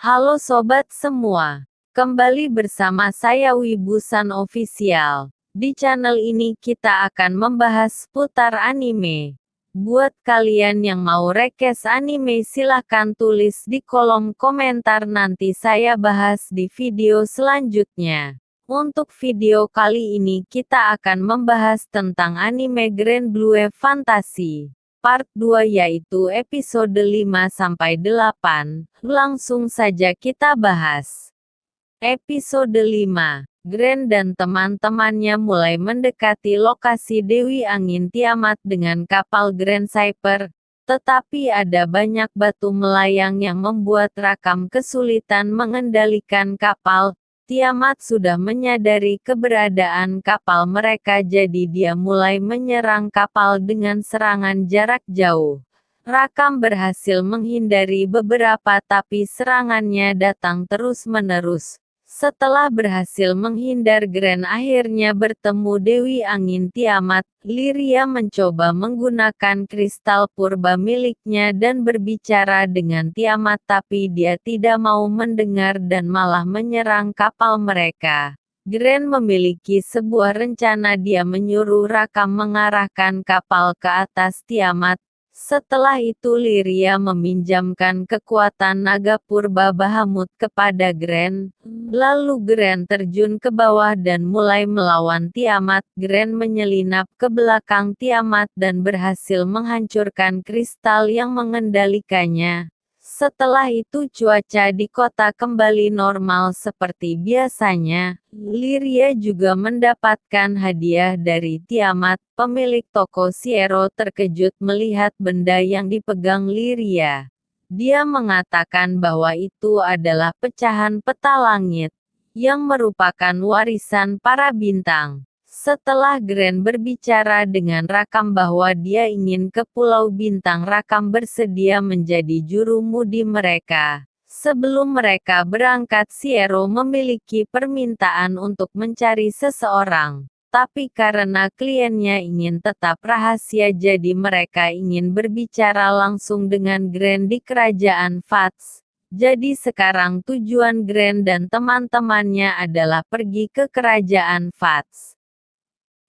Halo sobat semua, kembali bersama saya Wibusan Official. Di channel ini kita akan membahas seputar anime. Buat kalian yang mau request anime silahkan tulis di kolom komentar, nanti saya bahas di video selanjutnya. Untuk video kali ini kita akan membahas tentang anime Grand Blue Fantasy Part 2, yaitu episode 5-8. Langsung saja kita bahas. Episode 5. Grand dan teman-temannya mulai mendekati lokasi Dewi Angin Tiamat dengan kapal Grand Cyper, tetapi ada banyak batu melayang yang membuat Rakam kesulitan mengendalikan kapal. Tiamat sudah menyadari keberadaan kapal mereka, jadi dia mulai menyerang kapal dengan serangan jarak jauh. Rakam berhasil menghindari beberapa, tapi serangannya datang terus-menerus. Setelah berhasil menghindar, Grand akhirnya bertemu Dewi Angin Tiamat. Lyria mencoba menggunakan kristal purba miliknya dan berbicara dengan Tiamat, tapi dia tidak mau mendengar dan malah menyerang kapal mereka. Grand memiliki sebuah rencana, dia menyuruh Rakam mengarahkan kapal ke atas Tiamat. Setelah itu Lyria meminjamkan kekuatan naga purba Bahamut kepada Grand. Lalu Grand terjun ke bawah dan mulai melawan Tiamat. Grand menyelinap ke belakang Tiamat dan berhasil menghancurkan kristal yang mengendalikannya. Setelah itu cuaca di kota kembali normal seperti biasanya. Lyria juga mendapatkan hadiah dari Tiamat. Pemilik toko Siero terkejut melihat benda yang dipegang Lyria. Dia mengatakan bahwa itu adalah pecahan peta langit, yang merupakan warisan para bintang. Setelah Grand berbicara dengan Rakam bahwa dia ingin ke Pulau Bintang, Rakam bersedia menjadi juru mudi mereka. Sebelum mereka berangkat, Siero memiliki permintaan untuk mencari seseorang. Tapi karena kliennya ingin tetap rahasia, jadi mereka ingin berbicara langsung dengan Grand di kerajaan Fats. Jadi sekarang tujuan Grand dan teman-temannya adalah pergi ke kerajaan Fats.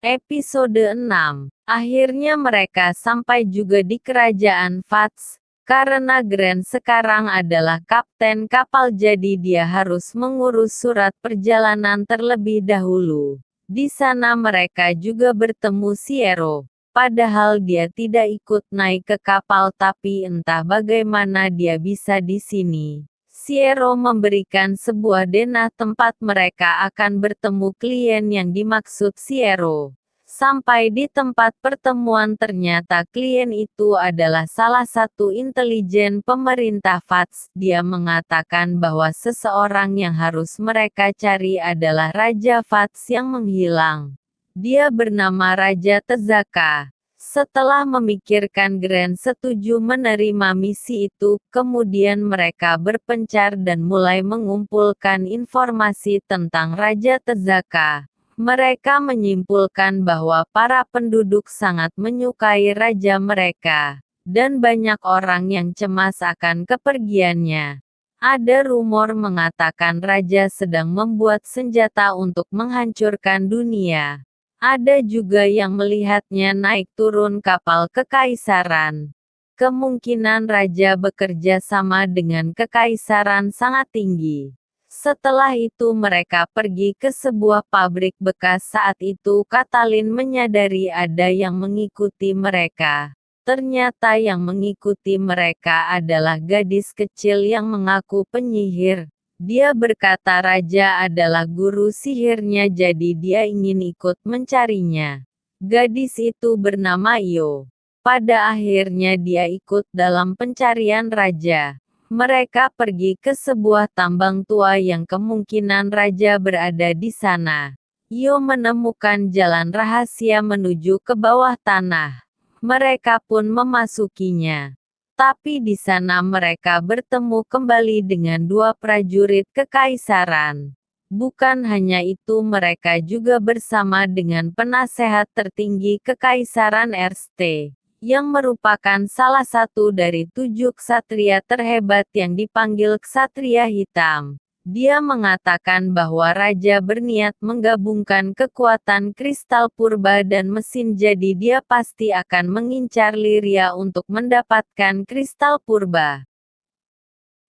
Episode 6. Akhirnya mereka sampai juga di kerajaan Fats. Karena Grand sekarang adalah kapten kapal, jadi dia harus mengurus surat perjalanan terlebih dahulu. Di sana mereka juga bertemu Siero. Padahal dia tidak ikut naik ke kapal, tapi entah bagaimana dia bisa di sini. Siero memberikan sebuah denah tempat mereka akan bertemu klien yang dimaksud Siero. Sampai di tempat pertemuan, ternyata klien itu adalah salah satu intelijen pemerintah Fats. Dia mengatakan bahwa seseorang yang harus mereka cari adalah Raja Fats yang menghilang. Dia bernama Raja Tezaka. Setelah memikirkan, Grand setuju menerima misi itu. Kemudian mereka berpencar dan mulai mengumpulkan informasi tentang Raja Tezaka. Mereka menyimpulkan bahwa para penduduk sangat menyukai raja mereka, dan banyak orang yang cemas akan kepergiannya. Ada rumor mengatakan raja sedang membuat senjata untuk menghancurkan dunia. Ada juga yang melihatnya naik turun kapal kekaisaran. Kemungkinan raja bekerja sama dengan kekaisaran sangat tinggi. Setelah itu mereka pergi ke sebuah pabrik bekas. Saat itu Katalin menyadari ada yang mengikuti mereka. Ternyata yang mengikuti mereka adalah gadis kecil yang mengaku penyihir. Dia berkata raja adalah guru sihirnya, jadi dia ingin ikut mencarinya. Gadis itu bernama Io. Pada akhirnya dia ikut dalam pencarian raja. Mereka pergi ke sebuah tambang tua yang kemungkinan raja berada di sana. Io menemukan jalan rahasia menuju ke bawah tanah. Mereka pun memasukinya. Tapi di sana mereka bertemu kembali dengan dua prajurit kekaisaran. Bukan hanya itu, mereka juga bersama dengan penasehat tertinggi kekaisaran RST, yang merupakan salah satu dari 7 ksatria terhebat yang dipanggil Ksatria Hitam. Dia mengatakan bahwa raja berniat menggabungkan kekuatan kristal purba dan mesin, jadi dia pasti akan mengincar Lyria untuk mendapatkan kristal purba.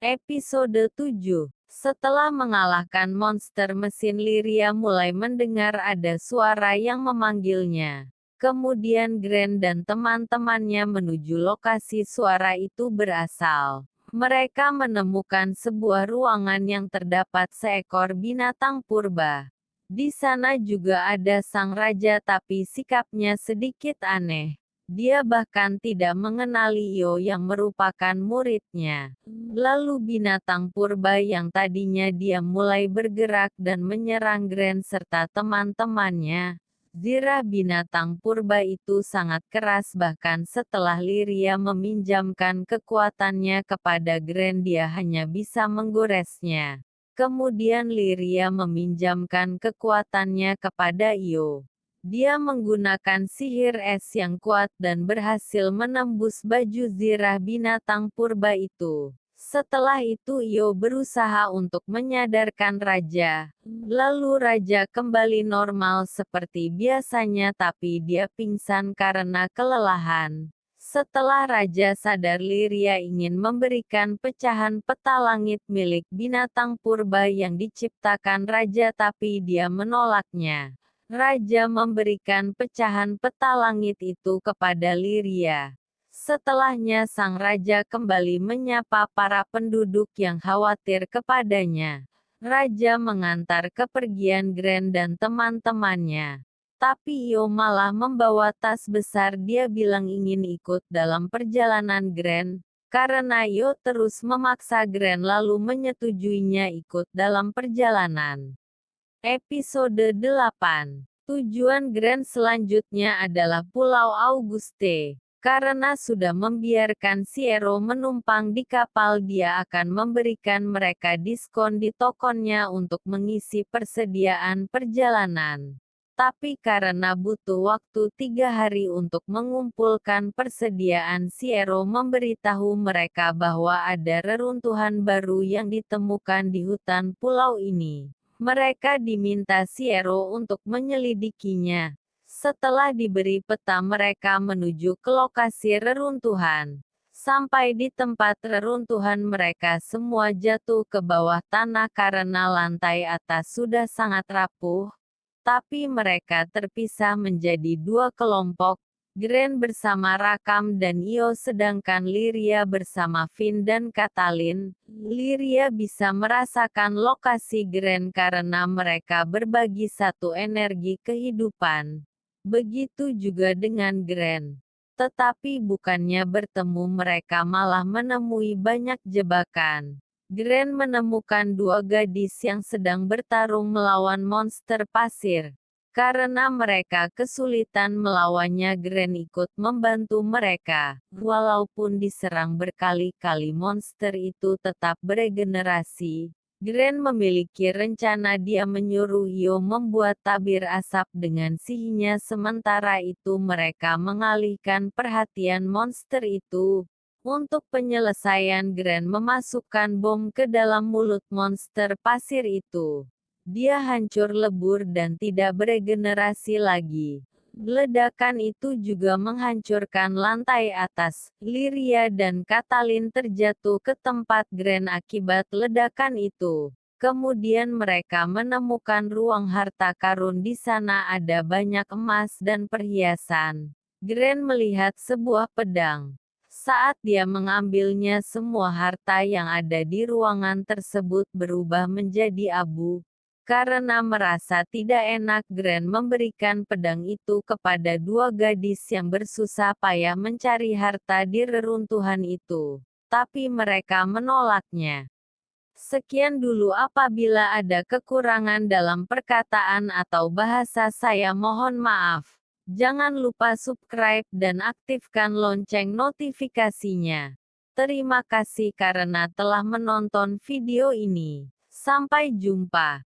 Episode 7. Setelah mengalahkan monster mesin, Lyria mulai mendengar ada suara yang memanggilnya. Kemudian Gren dan teman-temannya menuju lokasi suara itu berasal. Mereka menemukan sebuah ruangan yang terdapat seekor binatang purba. Di sana juga ada sang raja, tapi sikapnya sedikit aneh. Dia bahkan tidak mengenali Io yang merupakan muridnya. Lalu binatang purba yang tadinya diam mulai bergerak dan menyerang Gren serta teman-temannya. Zirah binatang purba itu sangat keras, bahkan setelah Lyria meminjamkan kekuatannya kepada Gren dia hanya bisa menggoresnya. Kemudian Lyria meminjamkan kekuatannya kepada Io. Dia menggunakan sihir es yang kuat dan berhasil menembus baju zirah binatang purba itu. Setelah itu Io berusaha untuk menyadarkan raja. Lalu raja kembali normal seperti biasanya, tapi dia pingsan karena kelelahan. Setelah raja sadar, Lyria ingin memberikan pecahan peta langit milik binatang purba yang diciptakan raja, tapi dia menolaknya. Raja memberikan pecahan peta langit itu kepada Lyria. Setelahnya sang raja kembali menyapa para penduduk yang khawatir kepadanya. Raja mengantar kepergian Gren dan teman-temannya. Tapi Io malah membawa tas besar. Dia bilang ingin ikut dalam perjalanan Gren, karena Io terus memaksa Gren lalu menyetujuinya ikut dalam perjalanan. Episode 8. Tujuan Gren selanjutnya adalah Pulau Auguste. Karena sudah membiarkan Siero menumpang di kapal, dia akan memberikan mereka diskon di tokonnya untuk mengisi persediaan perjalanan. Tapi karena butuh waktu 3 hari untuk mengumpulkan persediaan, Siero memberitahu mereka bahwa ada reruntuhan baru yang ditemukan di hutan pulau ini. Mereka diminta Siero untuk menyelidikinya. Setelah diberi peta, mereka menuju ke lokasi reruntuhan. Sampai di tempat reruntuhan, mereka semua jatuh ke bawah tanah karena lantai atas sudah sangat rapuh. Tapi mereka terpisah menjadi 2 kelompok. Gren bersama Rakam dan Io, sedangkan Lyria bersama Finn dan Katalin. Lyria bisa merasakan lokasi Gren karena mereka berbagi satu energi kehidupan. Begitu juga dengan Gren. Tetapi bukannya bertemu, mereka malah menemui banyak jebakan. Gren menemukan 2 gadis yang sedang bertarung melawan monster pasir. Karena mereka kesulitan melawannya, Gren ikut membantu mereka. Walaupun diserang berkali-kali, monster itu tetap beregenerasi. Gren memiliki rencana. Dia menyuruh Io membuat tabir asap dengan sihirnya, sementara itu mereka mengalihkan perhatian monster itu. Untuk penyelesaian, Gren memasukkan bom ke dalam mulut monster pasir itu. Dia hancur lebur dan tidak beregenerasi lagi. Ledakan itu juga menghancurkan lantai atas. Lyria dan Katalin terjatuh ke tempat Gren akibat ledakan itu. Kemudian mereka menemukan ruang harta karun. Di sana ada banyak emas dan perhiasan. Gren melihat sebuah pedang. Saat dia mengambilnya, semua harta yang ada di ruangan tersebut berubah menjadi abu. Karena merasa tidak enak, Gren memberikan pedang itu kepada 2 gadis yang bersusah payah mencari harta di reruntuhan itu. Tapi mereka menolaknya. Sekian dulu, apabila ada kekurangan dalam perkataan atau bahasa saya mohon maaf. Jangan lupa subscribe dan aktifkan lonceng notifikasinya. Terima kasih karena telah menonton video ini. Sampai jumpa.